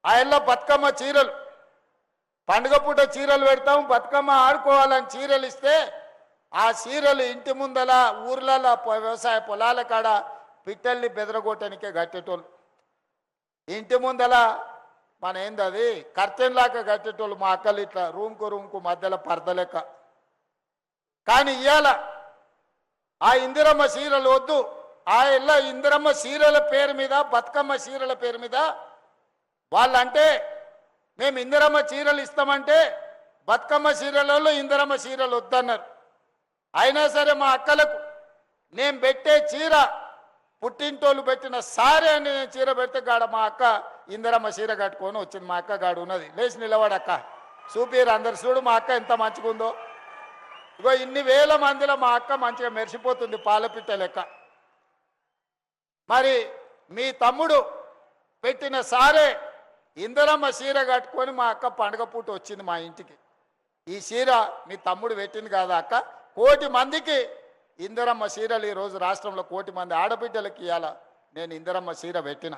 ఆయనలో బతుకమ్మ చీరలు, పండుగ పూట చీరలు పెడతాం, బతుకమ్మ ఆడుకోవాలని చీరలు ఇస్తే ఆ చీరలు ఇంటి ముందల ఊర్లలో వ్యవసాయ పొలాల కాడ పిట్టల్ని బెదరగొట్టడానికే కట్టేటోళ్ళు. ఇంటి ముందల మన ఏంది అది కర్టెన్ లాగా కట్టేటోళ్ళు మా అక్కలు, ఇట్లా రూమ్కు మధ్యలో పరద లెక్క. కానీ ఇవాళ ఆ ఇందిరమ్మ చీరలు వద్దు, ఆ ఇళ్ళ ఇందిరమ్మ చీరల పేరు మీద, బతుకమ్మ చీరల పేరు మీద వాళ్ళంటే మేము ఇందిరమ్మ చీరలు ఇస్తామంటే బతుకమ్మ చీరలలో ఇందిరమ్మ చీరలు వద్దన్నారు. అయినా సరే మా అక్కలకు నేను పెట్టే చీర పుట్టింటోళ్ళు పెట్టిన సారే అని నేను చీర పెడితే గాడ మా అక్క ఇందిరమ్మ చీర కట్టుకొని వచ్చింది. మా అక్క గాడు ఉన్నది, లేచి నిలబడక్క చూపిరు అందరు, చూడు మా అక్క ఎంత మంచిగా ఉందో. ఇగో ఇన్ని వేల మందిలో మా అక్క మంచిగా మెరిసిపోతుంది పాలపిట్ట లెక్క. మరి మీ తమ్ముడు పెట్టిన సారే ఇందిరమ్మ చీర కట్టుకొని మా అక్క పండుగ పూట వచ్చింది మా ఇంటికి. ఈ చీర మీ తమ్ముడు పెట్టింది కాదా అక్క? 1 కోటి మందికి ఇందిరమ్మ చీరలు ఈరోజు రాష్ట్రంలో 1 కోటి మంది ఆడబిడ్డలకి ఇవ్వాల నేను ఇందిరమ్మ చీర పెట్టిన.